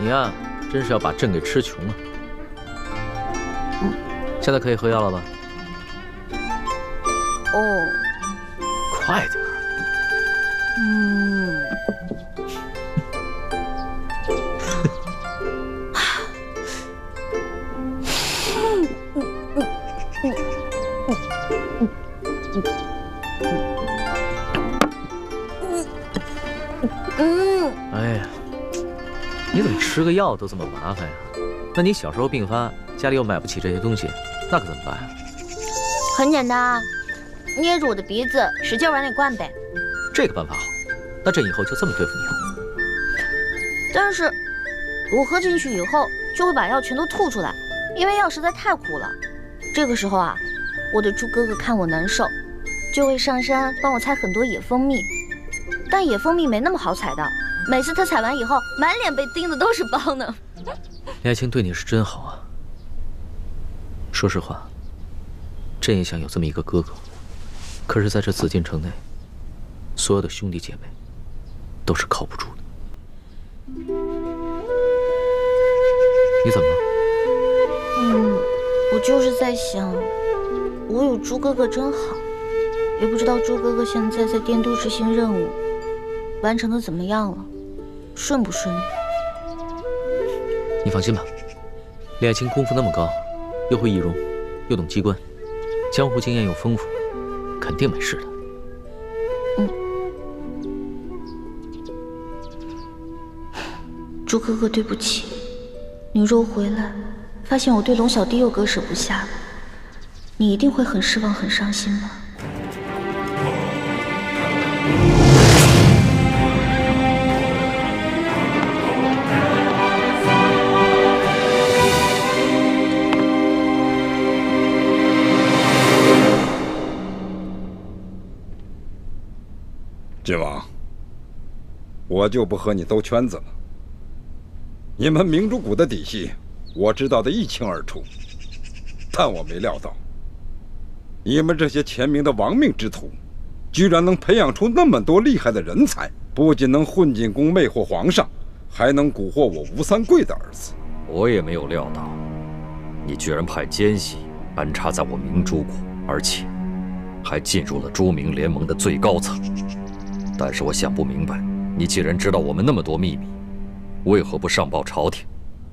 你呀，真是要把朕给吃穷了。现在可以喝药了吧？哦，快点儿。哎呀，你怎么吃个药都这么麻烦呀？那你小时候病发，家里又买不起这些东西，那可怎么办呀？很简单啊，捏住我的鼻子，使劲往里灌呗。这个办法好，那朕以后就这么对付你啊。但是，我喝进去以后，就会把药全都吐出来，因为药实在太苦了。这个时候啊，我的猪哥哥看我难受，就会上山帮我采很多野蜂蜜。但野蜂蜜没那么好采的，每次他采完以后，满脸被叮的都是包呢。李爱卿对你是真好啊。说实话，朕也想有这么一个哥哥，可是在这紫禁城内，所有的兄弟姐妹都是靠不住的。你怎么了？我就是在想，我有猪哥哥真好，也不知道猪哥哥现在在殿都执行任务，完成的怎么样了，顺不顺利？你放心吧，李爱卿功夫那么高，又会易容，又懂机关，江湖经验又丰富，肯定没事的。猪哥哥，对不起，你若回来发现我对龙小弟又割舍不下了，你一定会很失望、很伤心吧？郡王，我就不和你兜圈子了。你们明珠谷的底细，我知道的一清二楚，但我没料到，你们这些前明的亡命之徒，居然能培养出那么多厉害的人才，不仅能混进宫魅惑皇上，还能蛊惑我吴三桂的儿子。我也没有料到，你居然派奸细安插在我明珠谷，而且还进入了朱明联盟的最高层。但是我想不明白，你既然知道我们那么多秘密，为何不上报朝廷？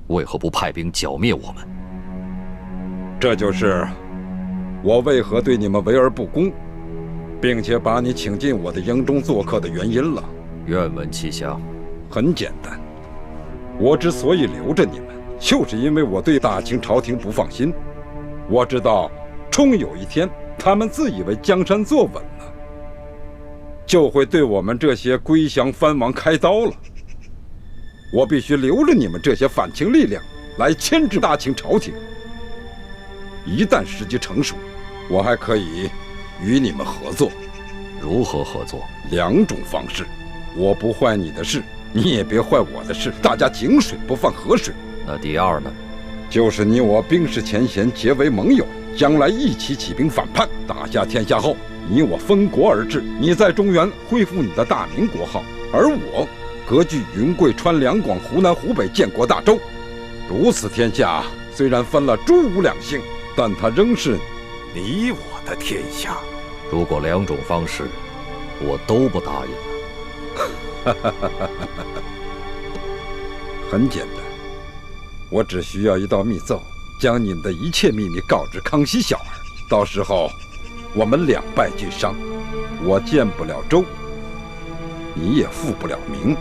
为何不派兵剿灭我们？这就是我为何对你们围而不攻，并且把你请进我的营中做客的原因了。愿闻其详。很简单，我之所以留着你们，就是因为我对大清朝廷不放心。我知道，终有一天，他们自以为江山坐稳了，就会对我们这些归降藩王开刀了。我必须留着你们这些反清力量来牵制大清朝廷。一旦时机成熟，我还可以与你们合作。如何合作？2种方式。我不坏你的事，你也别坏我的事，大家井水不犯河水。那第二呢？就是你我冰释前嫌，结为盟友，将来一起起兵反叛，打下天下后，你我分国而治。你在中原恢复你的大明国号，而我割据云贵川两广湖南湖北建国大周。如此天下虽然分了朱吴2姓，但它仍是你我的天下。如果2种方式我都不答应了，很简单，我只需要一道密奏，将你们的一切秘密告知康熙小儿。到时候我们两败俱伤，我建不了周，你也复不了明，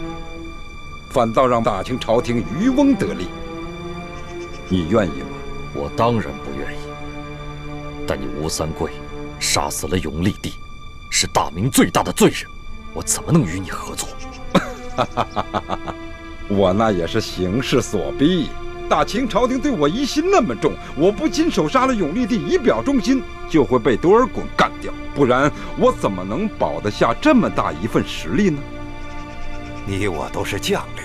反倒让大清朝廷渔翁得利。你愿意吗？我当然不愿意。但你吴三桂杀死了永历帝，是大明最大的罪人，我怎么能与你合作？我那也是形势所逼。大清朝廷对我疑心那么重，我不亲手杀了永历帝以表忠心，就会被多尔衮干掉，不然我怎么能保得下这么大一份实力呢？你我都是将领，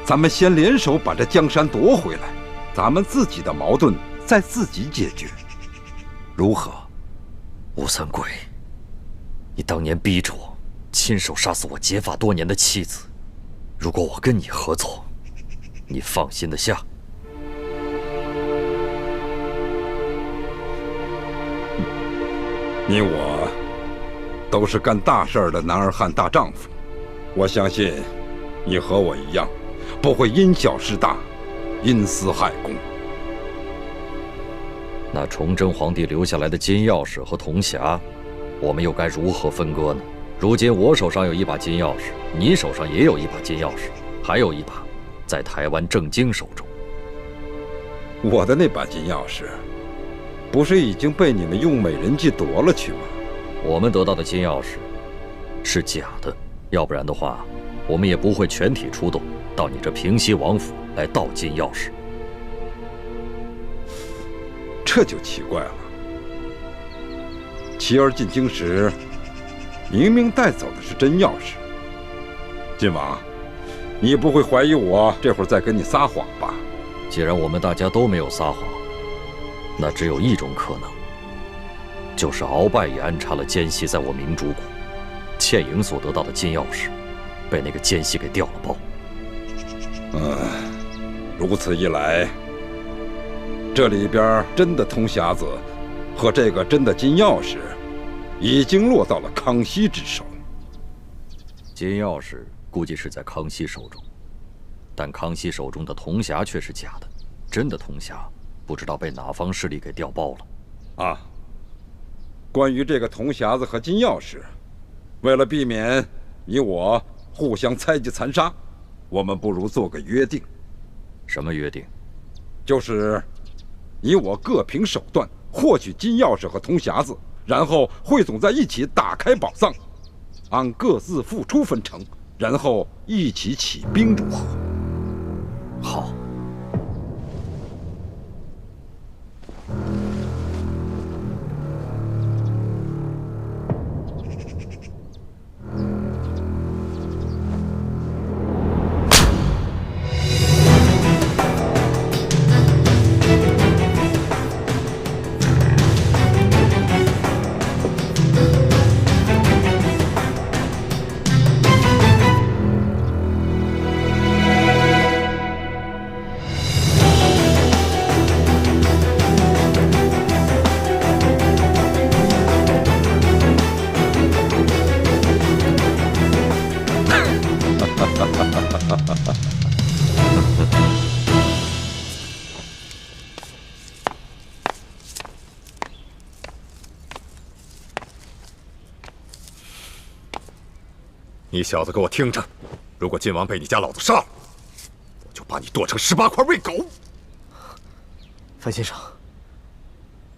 咱们先联手把这江山夺回来，咱们自己的矛盾再自己解决，如何？吴三桂，你当年逼着我亲手杀死我结发多年的妻子，如果我跟你合作，你放心得下？你我都是干大事的男儿汉大丈夫，我相信你和我一样，不会因小失大，因私害公。那崇祯皇帝留下来的金钥匙和铜匣，我们又该如何分割呢？如今我手上有一把金钥匙，你手上也有一把金钥匙，还有一把在台湾郑经手中。我的那把金钥匙，不是已经被你们用美人计夺了去吗？我们得到的金钥匙是假的，要不然的话，我们也不会全体出动到你这平西王府来盗金钥匙。这就奇怪了。琪儿进京时，明明带走的是真钥匙。晋王，你不会怀疑我这会儿在跟你撒谎吧？既然我们大家都没有撒谎，那只有一种可能，就是鳌拜也安插了奸细在我明珠谷，倩影所得到的金钥匙被那个奸细给调了包。如此一来，这里边真的铜匣子和这个真的金钥匙，已经落到了康熙之手。金钥匙估计是在康熙手中，但康熙手中的铜匣却是假的，真的铜匣不知道被哪方势力给调包了。啊，关于这个铜匣子和金钥匙，为了避免你我互相猜忌残杀，我们不如做个约定。什么约定？就是你我各凭手段获取金钥匙和铜匣子，然后汇总在一起打开宝藏，按各自付出分成，然后一起起兵，如何？好。你小子给我听着，如果晋王被你家老子杀了，我就把你剁成18块喂狗。范先生，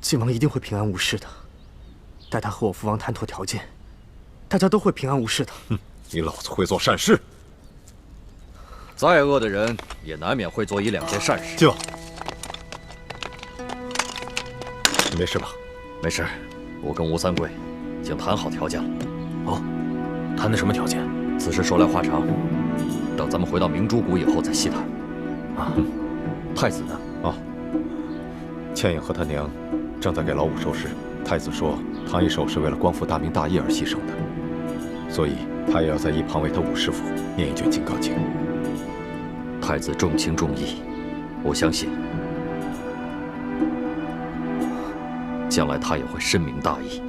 晋王一定会平安无事的。待他和我父王谈妥条件，大家都会平安无事的。你老子会做善事，再恶的人也难免会做1、2件善事。晋王，你没事吧？没事，我跟吴三桂已经谈好条件了。哦，谈的什么条件？此事说来话长，等咱们回到明珠谷以后再细谈。啊，太子呢？啊，倩影和他娘正在给老五收尸。太子说，唐一手是为了光复大明大业而牺牲的，所以他也要在一旁为他五师傅念一卷《金刚经》。太子重情重义，我相信将来他也会深明大义。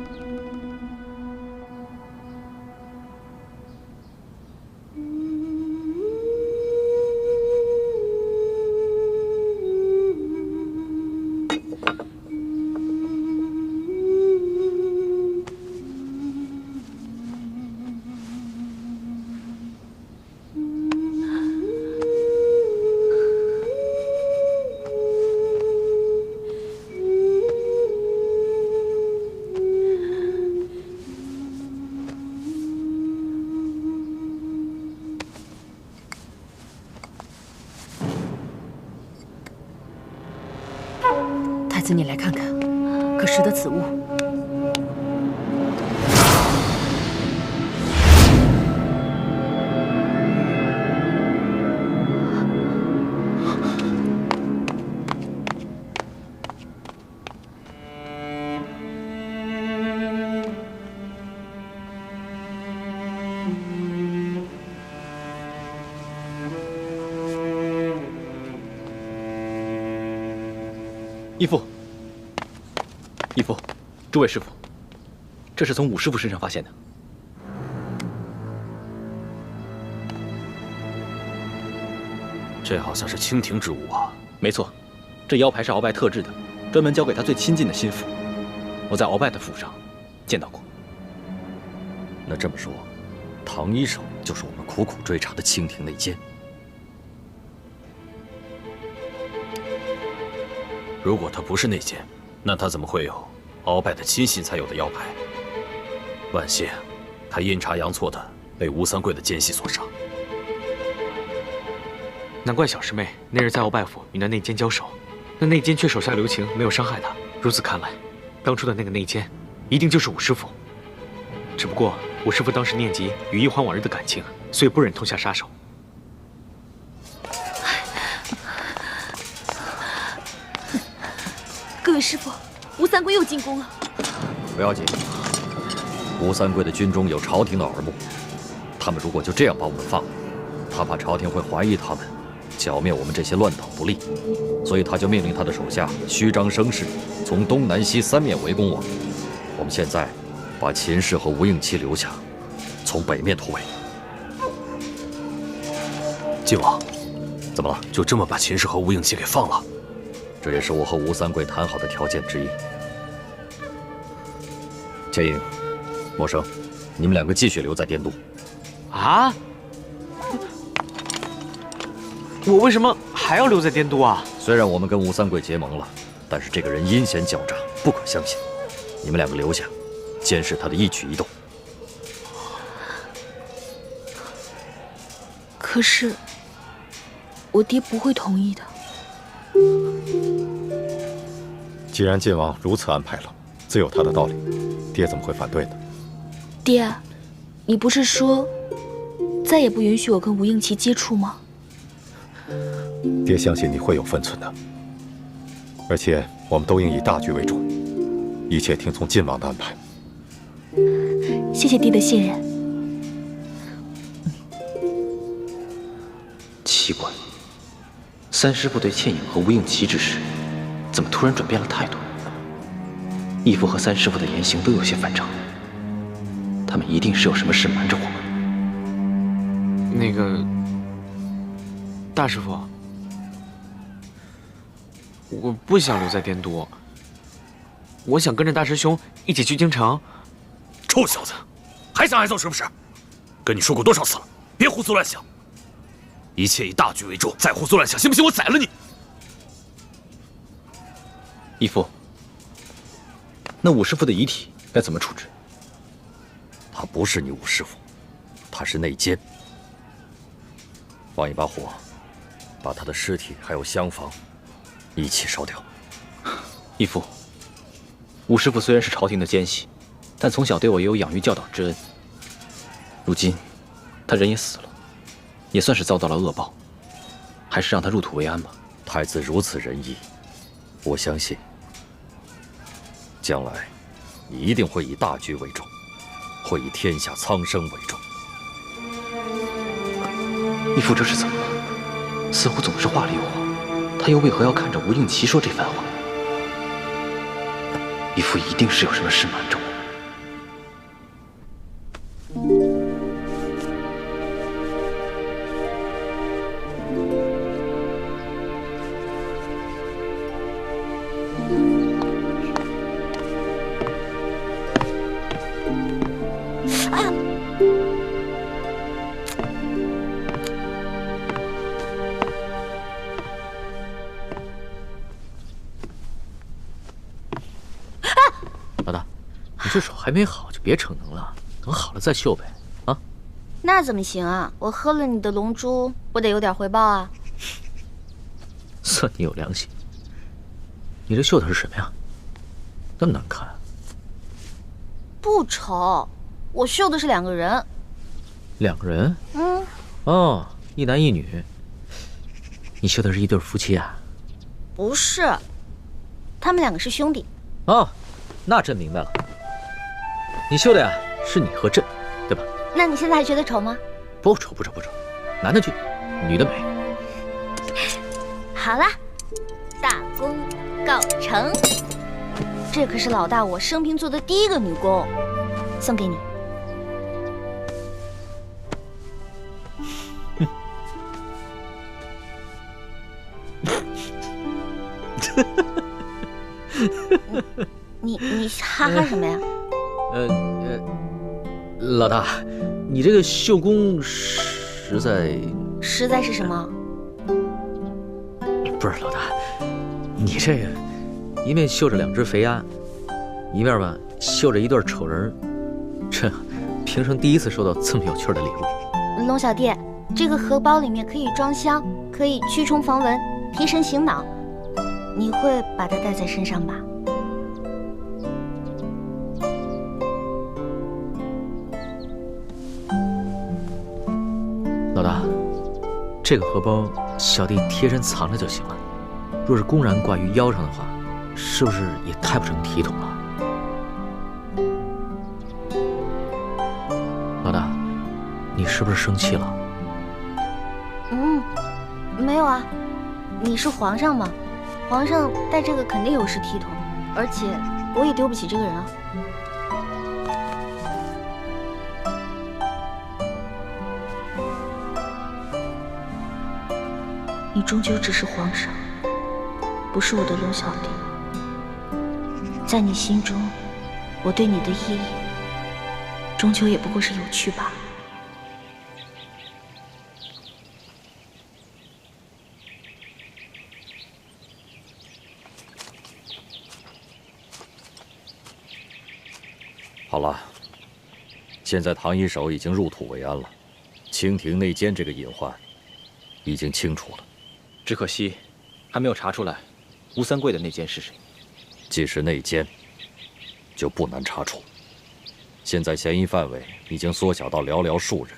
太子，你来看看，可识得此物？义父，义父，诸位师傅，这是从武师傅身上发现的。这好像是清廷之物啊。没错，这腰牌是鳌拜特制的，专门交给他最亲近的心腹。我在鳌拜的府上见到过。那这么说，唐一手就是我们苦苦追查的清廷内奸。如果他不是内奸，那他怎么会有鳌拜的亲信才有的腰牌？万幸，他阴差阳错的被吴三桂的奸细所杀。难怪小师妹那日在鳌拜府与那内奸交手，那内奸却手下留情，没有伤害他。如此看来，当初的那个内奸一定就是武师傅。只不过武师傅当时念及与一欢往日的感情，所以不忍痛下杀手。各位师傅，吴三桂又进宫了。不要紧，吴三桂的军中有朝廷的耳目，他们如果就这样把我们放了，他怕朝廷会怀疑他们，剿灭我们这些乱党不利，所以他就命令他的手下虚张声势，从东南西三面围攻我们。我们现在把秦氏和吴应期留下，从北面突围。晋王，怎么了？就这么把秦氏和吴应期给放了？这也是我和吴三桂谈好的条件之一。钱颖、默生，你们两个继续留在滇都。啊？我为什么还要留在滇都啊？虽然我们跟吴三桂结盟了，但是这个人阴险狡诈，不可相信。你们两个留下，监视他的一举一动。可是，我爹不会同意的。既然晋王如此安排了，自有他的道理，爹怎么会反对呢？爹，你不是说再也不允许我跟吴应期接触吗？爹相信你会有分寸的，而且我们都应以大局为重，一切听从晋王的安排。谢谢爹的信任。奇怪，三师傅对倩影和吴应期之事，怎么突然转变了态度？义父和三师傅的言行都有些反常，他们一定是有什么事瞒着我们。那个，大师傅，我不想留在滇都，我想跟着大师兄一起去京城。臭小子，还想挨揍是不是？跟你说过多少次了，别胡思乱想，一切以大局为重，再胡思乱想，信不信我宰了你？义父，那武师傅的遗体该怎么处置？他不是你武师傅，他是内奸。放一把火，把他的尸体还有厢房一起烧掉。义父，武师傅虽然是朝廷的奸细，但从小对我也有养育教导之恩。如今他人也死了，也算是遭到了恶报，还是让他入土为安吧。太子如此仁义，我相信将来你一定会以大局为重，会以天下苍生为重。义父这是怎么了？似乎总是话里有话，他又为何要看着吴应期说这番话？义父一定是有什么事瞒着我。老大，你这手还没好就别逞能了，等好了再秀呗，啊？那怎么行啊？我喝了你的龙珠，不得有点回报啊？算你有良心。你这绣的是什么呀？那么难看啊？不丑，我绣的是两个人。两个人？嗯。哦，一男一女。你绣的是一对夫妻啊？不是，他们两个是兄弟。哦，那朕明白了。你绣的呀，是你和朕，对吧？那你现在还觉得丑吗？不丑，不丑，不丑。男的俊，女的美。好了，大功告成。这可是老大我生平做的第一个女工，送给你。你哈哈什么呀？老大，你这个绣工实在是什么？不是老大，你这个一面绣着2只肥鸭，一面吧绣着一对丑人，这平生第一次收到这么有趣的礼物。龙小弟，这个荷包里面可以装香，可以驱虫防蚊，提神醒脑。你会把它带在身上吧？老大，这个荷包小弟贴身藏着就行了。若是公然挂于腰上的话，是不是也太不成体统了？老大，你是不是生气了？没有啊，你是皇上嘛，皇上戴这个肯定有失体统，而且我也丢不起这个人啊。你终究只是皇上，不是我的龙小弟。在你心中，我对你的意义，终究也不过是有趣罢了。好了，现在唐一手已经入土为安了，清廷内奸这个隐患已经清楚了。只可惜，还没有查出来吴三桂的内奸是谁。既是内奸，就不难查处。现在嫌疑范围已经缩小到寥寥数人，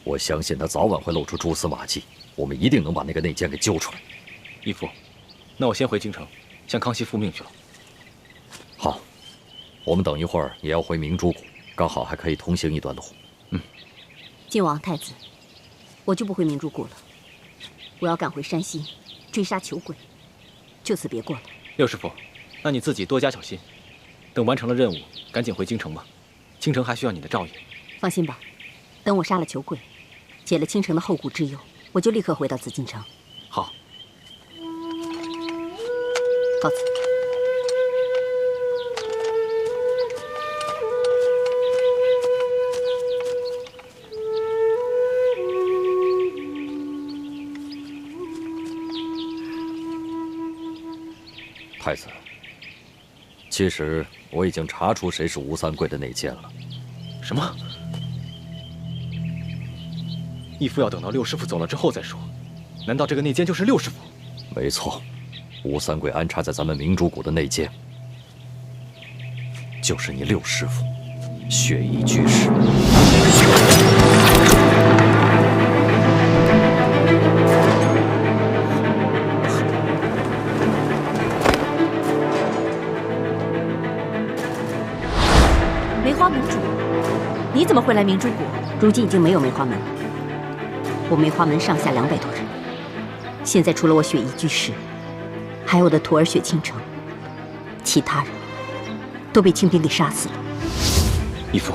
我相信他早晚会露出蛛丝马迹，我们一定能把那个内奸给揪出来。义父，那我先回京城，向康熙复命去了。好，我们等一会儿也要回明珠谷，刚好还可以同行一段路。晋王太子，我就不回明珠谷了，我要赶回山西追杀裘鬼，就此别过了。六师傅，那你自己多加小心，等完成了任务，赶紧回京城吧。京城还需要你的照应。放心吧，等我杀了裘鬼，解了倾城的后顾之忧，我就立刻回到紫禁城。好，告辞。太子，其实我已经查出谁是吴三桂的内奸了。什么？义父要等到六师傅走了之后再说。难道这个内奸就是六师傅？没错，吴三桂安插在咱们明珠谷的内奸，就是你六师傅，血衣居士。梅花门主，你怎么会来明珠谷？如今已经没有梅花门了。我梅花门上下200多人，现在除了我雪衣居士，还有我的徒儿雪倾城，其他人都被清兵给杀死了。义父，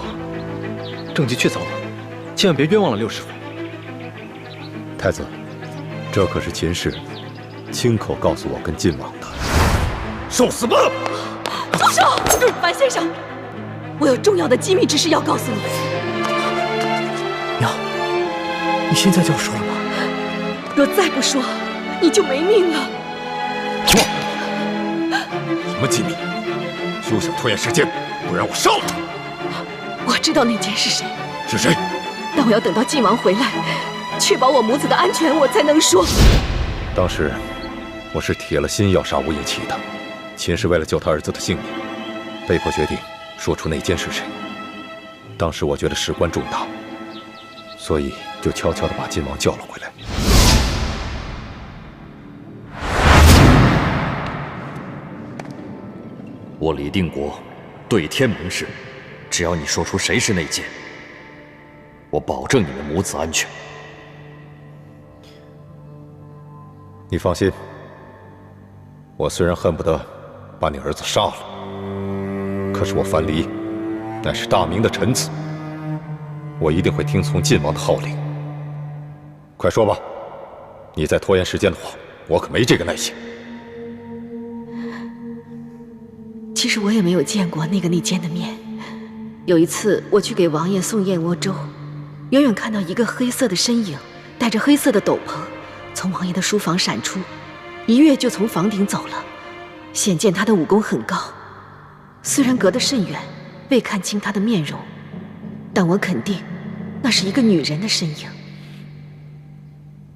郑吉却走了，千万别冤枉了六师傅。太子，这可是秦氏亲口告诉我跟晋王的。受死吧！住手！樊先生，我有重要的机密之事要告诉你。娘，你现在就说了吗？若再不说，你就没命了。说，什么机密？休想拖延时间，不然我杀了他！我知道那奸是谁，是谁？但我要等到晋王回来，确保我母子的安全，我才能说。当时我是铁了心要杀吴应奇的，秦氏为了救他儿子的性命，被迫决定说出内奸是谁。当时我觉得事关重大，所以就悄悄地把晋王叫了回来。我李定国对天盟誓，只要你说出谁是内奸，我保证你们母子安全。你放心，我虽然恨不得把你儿子杀了，可是我樊篱乃是大明的臣子，我一定会听从晋王的号令。快说吧，你再拖延时间的话，我可没这个耐性。其实我也没有见过那个内奸的面。有一次我去给王爷送燕窝粥，远远看到一个黑色的身影，戴着黑色的斗篷，从王爷的书房闪出，一跃就从房顶走了，显见他的武功很高。虽然隔得甚远，未看清他的面容，但我肯定那是一个女人的身影。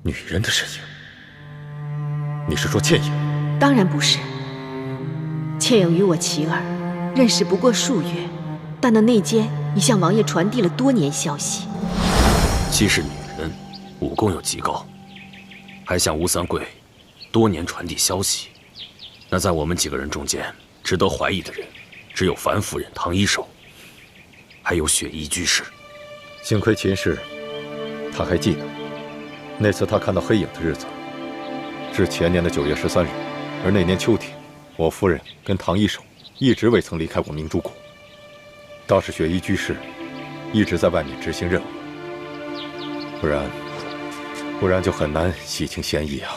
女人的身影？你是说倩影？当然不是。倩影与我齐儿认识不过数月，但那内奸已向王爷传递了多年消息。既是女人，武功又极高，还向吴三桂多年传递消息，那在我们几个人中间，值得怀疑的人，只有樊夫人、唐一手，还有雪衣居士。幸亏秦氏他还记得，那次他看到黑影的日子是前年的9月13日，而那年秋天，我夫人跟唐一手一直未曾离开过明珠谷，倒是雪衣居士一直在外面执行任务，不然就很难洗清嫌疑啊。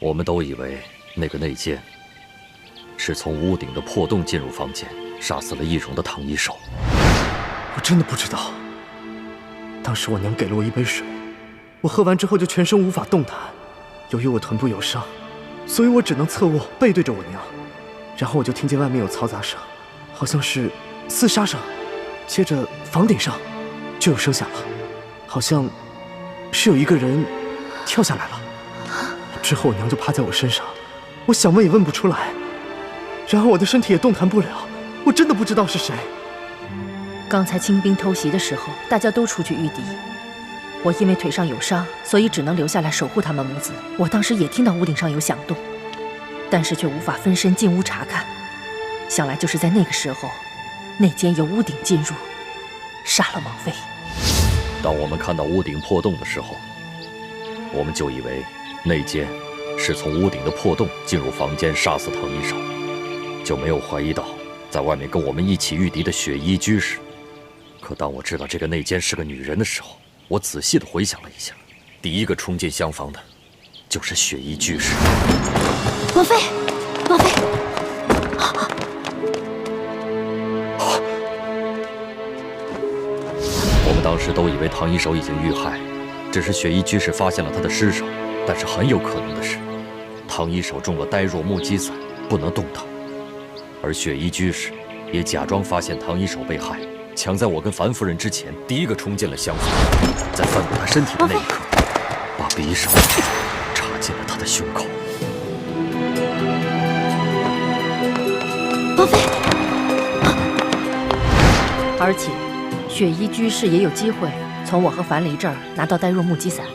我们都以为那个内奸是从屋顶的破洞进入房间，杀死了易容的唐一手。我真的不知道。当时我娘给了我一杯水，我喝完之后就全身无法动弹。由于我臀部有伤，所以我只能侧卧背对着我娘。然后我就听见外面有嘈杂声，好像是厮杀声，接着房顶上就有声响了，好像是有一个人跳下来了。之后我娘就趴在我身上，我想问也问不出来，然后我的身体也动弹不了，我真的不知道是谁。刚才清兵偷袭的时候，大家都出去御敌，我因为腿上有伤，所以只能留下来守护他们母子。我当时也听到屋顶上有响动，但是却无法分身进屋查看，想来就是在那个时候，内奸由屋顶进入，杀了王妃。当我们看到屋顶破洞的时候，我们就以为内奸是从屋顶的破洞进入房间杀死唐一手，就没有怀疑到在外面跟我们一起御敌的雪衣居士。可当我知道这个内奸是个女人的时候，我仔细地回想了一下，第一个冲进厢房的就是雪衣居士。王妃，王妃！我们当时都以为唐一手已经遇害，只是雪衣居士发现了他的尸首。但是很有可能的是，唐一手中了呆若木鸡散，不能动弹，而雪衣居士也假装发现唐一手被害，抢在我跟樊夫人之前，第一个冲进了厢房，在翻过他身体的那一刻，把匕首插进了他的胸口。王妃，而且雪衣居士也有机会从我和樊篱这儿拿到呆若木鸡散，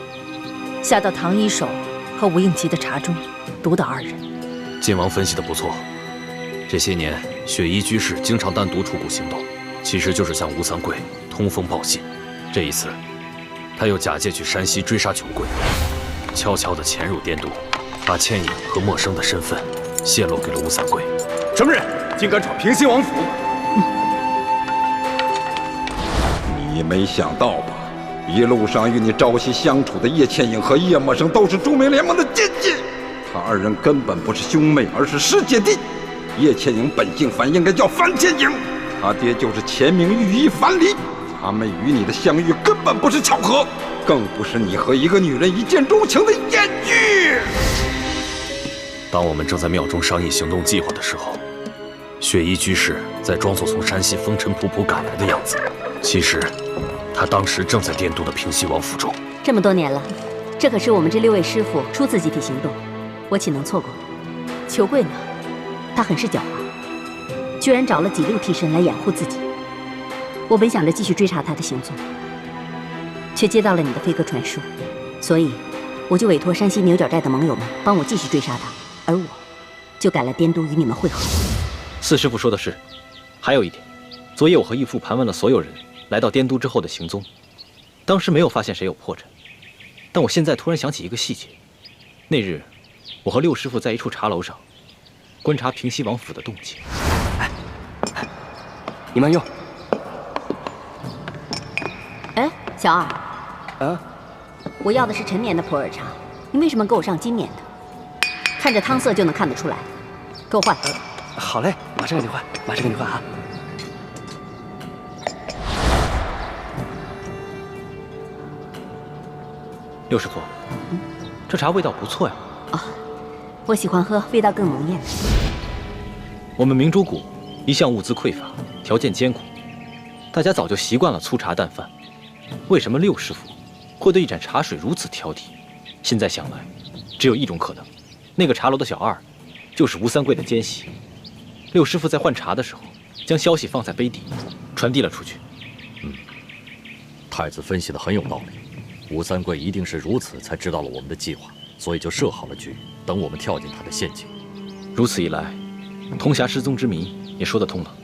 下到唐一手和吴应奇的茶中，毒倒二人。晋王分析的不错，这些年雪衣居士经常单独出谷行动，其实就是向吴三桂通风报信。这一次，他又假借去山西追杀穷贵，悄悄地潜入滇都，把倩影和陌生的身份泄露给了吴三桂。什么人竟敢闯平西王府？你没想到吧？一路上与你朝夕相处的叶倩影和叶默生都是著名联盟的奸细，他二人根本不是兄妹，而是师姐弟。叶倩影本姓樊，应该叫樊倩影，他爹就是前明御医樊篱。他们与你的相遇根本不是巧合，更不是你和一个女人一见钟情的艳遇。当我们正在庙中商议行动计划的时候，雪衣居士在装作从山西风尘仆仆赶来的样子，其实他当时正在滇都的平西王府中。这么多年了，这可是我们这6位师傅初次集体行动，我岂能错过？裘贵呢？他很是狡猾，居然找了几路替身来掩护自己。我本想着继续追查他的行踪，却接到了你的飞鸽传书，所以我就委托山西牛角寨的盟友们帮我继续追杀他，而我就赶来滇都与你们会合。四师傅说的是，还有一点，昨夜我和义父盘问了所有人来到滇都之后的行踪，当时没有发现谁有破绽，但我现在突然想起一个细节，那日我和六师傅在一处茶楼上，观察平西王府的动静。你慢用。哎，小二。啊？我要的是陈年的普洱茶，你为什么给我上今年的？看着汤色就能看得出来。给我换。好嘞，马上给你换，马上给你换啊。六师傅，这茶味道不错呀。啊，我喜欢喝味道更浓艳的。我们明珠谷一向物资匮乏，条件艰苦，大家早就习惯了粗茶淡饭。为什么六师傅会对一盏茶水如此挑剔？现在想来，只有一种可能，那个茶楼的小二，就是吴三桂的奸细。六师傅在换茶的时候，将消息放在杯底，传递了出去。太子分析的很有道理。吴三桂一定是如此才知道了我们的计划，所以就设好了局，等我们跳进他的陷阱。如此一来，铜匣失踪之谜也说得通了。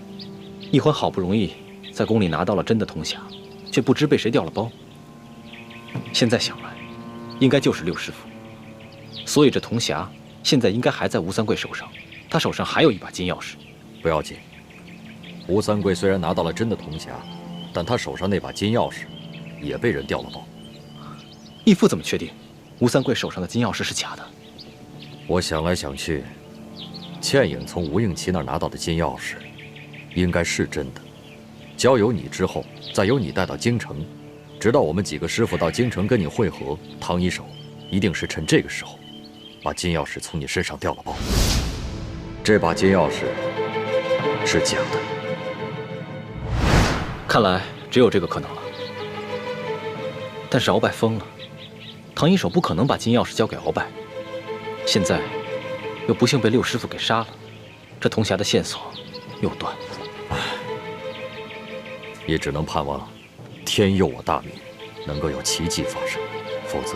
易欢好不容易在宫里拿到了真的铜匣，却不知被谁调了包。现在想来，应该就是六师傅。所以这铜匣现在应该还在吴三桂手上，他手上还有一把金钥匙。不要紧，吴三桂虽然拿到了真的铜匣，但他手上那把金钥匙也被人调了包。义父怎么确定吴三桂手上的金钥匙是假的？我想来想去，倩影从吴应琪那儿拿到的金钥匙，应该是真的。交由你之后，再由你带到京城，直到我们几个师傅到京城跟你会合，唐一手一定是趁这个时候，把金钥匙从你身上调了包。这把金钥匙是假的。看来只有这个可能了。但是鳌拜疯了。唐一手不可能把金钥匙交给鳌拜，现在又不幸被六师傅给杀了，这铜匣的线索又断了。也只能盼望天佑我大明，能够有奇迹发生，否则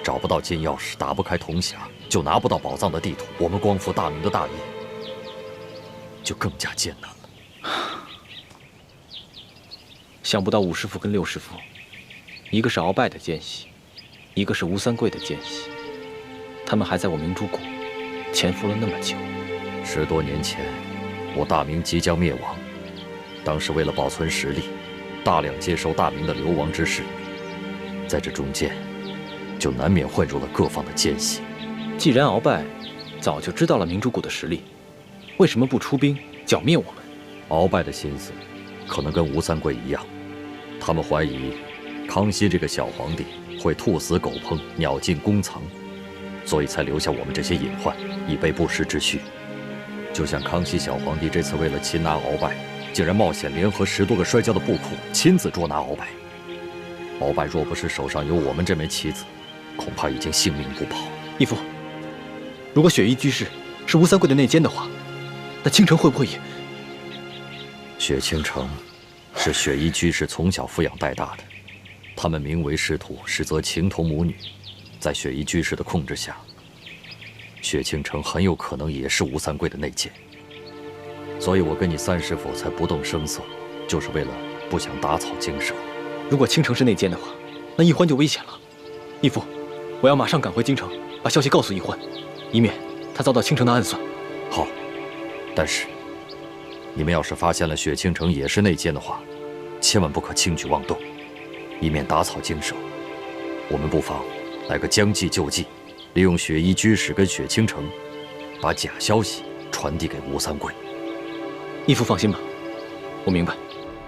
找不到金钥匙，打不开铜匣，就拿不到宝藏的地图，我们光复大明的大业就更加艰难了。想不到五师傅跟六师傅，一个是鳌拜的奸细，一个是吴三桂的奸细，他们还在我明珠谷潜伏了那么久。10多年前，我大明即将灭亡，当时为了保存实力，大量接收大明的流亡之士，在这中间，就难免混入了各方的奸细。既然鳌拜早就知道了明珠谷的实力，为什么不出兵剿灭我们？鳌拜的心思，可能跟吴三桂一样，他们怀疑康熙这个小皇帝会兔死狗烹，鸟尽弓藏，所以才留下我们这些隐患，以备不时之需。就像康熙小皇帝这次为了擒拿鳌拜，竟然冒险联合10多个摔跤的布库，亲自捉拿鳌拜。鳌拜若不是手上有我们这枚棋子，恐怕已经性命不保。义父，如果雪衣居士是吴三桂的内奸的话，那倾城会不会也……雪倾城是雪衣居士从小抚养带大的，他们名为师徒，实则情同母女。在雪衣居士的控制下，雪倾城很有可能也是吴三桂的内奸。所以我跟你三师傅才不动声色，就是为了不想打草惊蛇。如果倾城是内奸的话，那易欢就危险了。义父，我要马上赶回京城，把消息告诉易欢，以免他遭到倾城的暗算。好，但是你们要是发现了雪倾城也是内奸的话，千万不可轻举妄动，以免打草惊蛇。我们不妨来个将计就计，利用雪衣居士跟雪倾城，把假消息传递给吴三桂。义父放心吧，我明白。